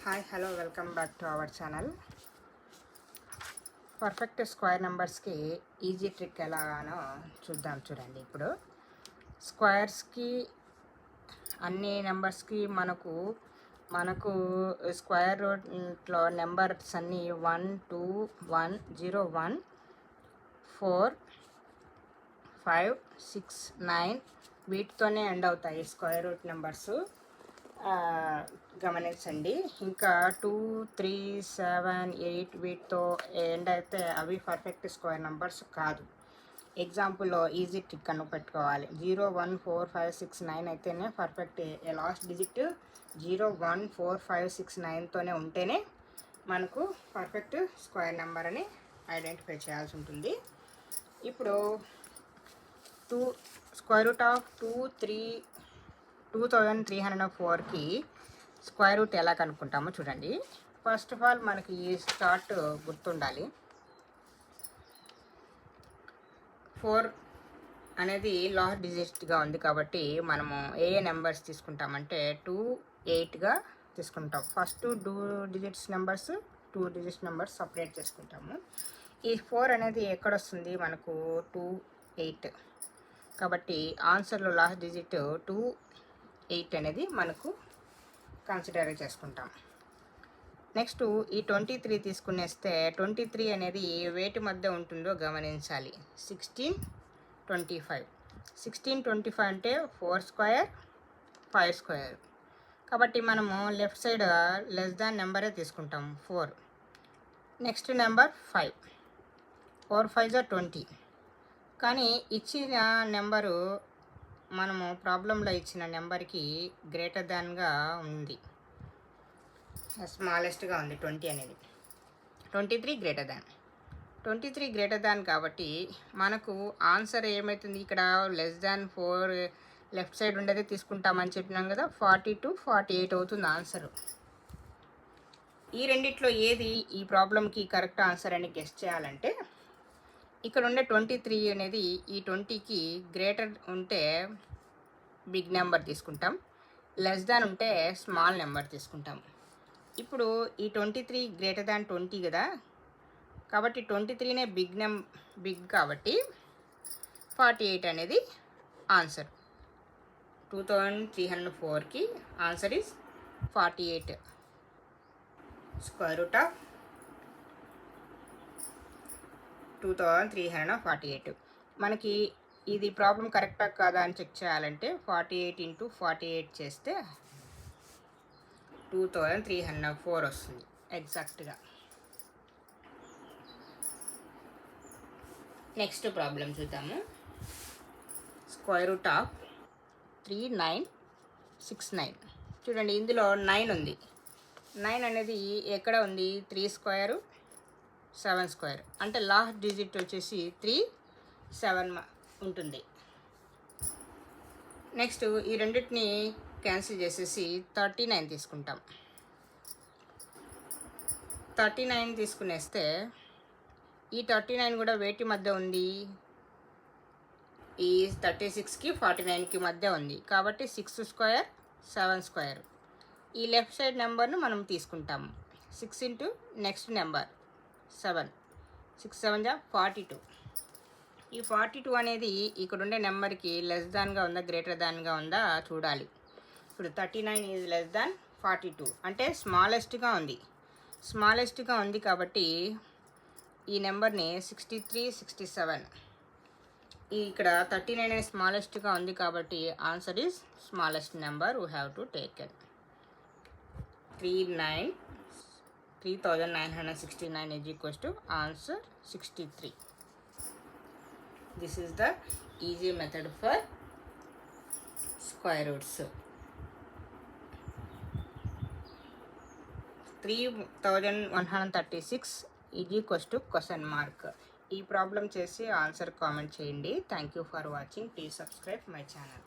Hi hello welcome back to our channel. Perfect square నెంబర్స్కి easy trick ఎలాగానో చూడండి. ఇప్పుడు స్క్వేర్స్కి అన్ని నెంబర్స్కి మనకు స్క్వేర్ రూట్లో నెంబర్స్ అన్నీ 1 2 1 0 1 4 5 6 9 వీటితోనే ఎండ్ అవుతాయి స్క్వేర్ రూట్ నెంబర్స్. గమనించండి. ఇంకా 2 3 7 8 వీటితో ఎండ్ అయితే అవి పర్ఫెక్ట్ స్క్వేర్ నెంబర్స్ కాదు. ఎగ్జాంపుల్లో ఈజీ ట్రిక్ అని పెట్టుకోవాలి. 0 1 4 5 6 9 అయితేనే పర్ఫెక్ట్. లాస్ట్ డిజిట్ 0 1 4 5 6 9తోనే ఉంటేనే మనకు పర్ఫెక్ట్ స్క్వేర్ నెంబర్ అని ఐడెంటిఫై చేయాల్సి ఉంటుంది. ఇప్పుడు స్క్వేర్ రూట్ ఆఫ్ 2304కి స్క్వేర్ రూట్ ఎలా కనుక్కుంటామో చూడండి. ఫస్ట్ ఆఫ్ ఆల్ మనకి ఈ స్టార్ట్ గుర్తుండాలి. 4 అనేది లాస్ట్ డిజిట్గా ఉంది కాబట్టి మనము ఏ నెంబర్స్ తీసుకుంటామంటే 2 8గా తీసుకుంటాం. ఫస్ట్ 2 డిజిట్స్ నెంబర్స్ సపరేట్ చేసుకుంటాము. ఈ 4 అనేది ఎక్కడొస్తుంది మనకు 2 8 కాబట్టి ఆన్సర్లో లాస్ట్ డిజిట్ 2 8 అనేది మనకు కన్సిడర్ చేసుకుంటాం. నెక్స్ట్ ఈ 23 తీసుకునేస్తే 23 అనేది వేటి మధ్య ఉంటుందో గమనించాలి. 16 25 అంటే 4 స్క్వేర్ 5 స్క్వేర్ కాబట్టి మనము లెఫ్ట్ సైడ్ లెస్ దాన్ నెంబరే తీసుకుంటాం 4. నెక్స్ట్ నెంబర్ 5 4 5 20 కానీ ఇచ్చిన నెంబరు మనము ప్రాబ్లంలో ఇచ్చిన నెంబర్కి గ్రేటర్ దాన్గా ఉంది, స్మాలెస్ట్గా ఉంది 20 అనేది. 23 గ్రేటర్ దాన్ కాబట్టి మనకు ఆన్సర్ ఏమవుతుంది, ఇక్కడ లెస్ దాన్ 4 లెఫ్ట్ సైడ్ ఉండేది తీసుకుంటామని చెప్పినాం కదా. 42 48 అవుతుంది ఆన్సరు. ఈ రెండిట్లో ఏది ఈ ప్రాబ్లంకి కరెక్ట్ ఆన్సర్ అని గెస్ చేయాలంటే ఇక్కడ ఉండే 23 అనేది ఈ 20కి గ్రేటర్ ఉంటే బిగ్ నెంబర్ తీసుకుంటాం, లెస్ దాన్ ఉంటే స్మాల్ నెంబర్ తీసుకుంటాం. ఇప్పుడు ఈ 23 గ్రేటర్ దాన్ 20 కదా, కాబట్టి 23నే బిగ్ కాబట్టి 48 అనేది ఆన్సర్. 2304కి answer is 48. Square root of 2348. మనకి ఇది ప్రాబ్లం కరెక్టా కాదా అని చెక్ చేయాలంటే 48 × 48 చేస్తే 2304 వస్తుంది ఎగ్జాక్ట్గా. నెక్స్ట్ ప్రాబ్లం చూద్దాము. Square root of 3969. చూడండి, ఇందులో 9 ఉంది. 9 అనేది ఎక్కడ ఉంది, 3 స్క్వేర్ 7 స్క్వేర్ అంటే లాస్ట్ డిజిట్ వచ్చేసి 3 7 ఉంటుంది. నెక్స్ట్ ఈ రెండింటిని క్యాన్సిల్ చేసేసి 39 తీసుకుంటాం. 39 తీసుకునేస్తే ఈ 39 కూడా వేటి మధ్య ఉంది, ఈ 36కి 49కి మధ్య ఉంది కాబట్టి 6 స్క్వేర్ 7 స్క్వేర్. ఈ లెఫ్ట్ సైడ్ నెంబర్ను మనం తీసుకుంటాము. 6 ఇంటూ నెక్స్ట్ నెంబర్ 7 6 7 42. ఈ 42 అనేది ఇక్కడ ఉండే నెంబర్కి లెస్ దాన్గా ఉందా గ్రేటర్ దాన్గా ఉందా చూడాలి. ఇప్పుడు 39 ఈజ్ లెస్ దాన్ 42 అంటే స్మాలెస్ట్గా ఉంది కాబట్టి ఈ నెంబర్ని 63 67. ఇక్కడ 39 అనేది స్మాలెస్ట్గా ఉంది కాబట్టి answer is smallest number we have to take it. 3969 is equals to answer 63. This is the easy method for square roots. 3136 is equals to question mark. ఈ ప్రాబ్లం చేసి ఆన్సర్ కామెంట్ చేయండి. Thank you for watching. Please subscribe my channel.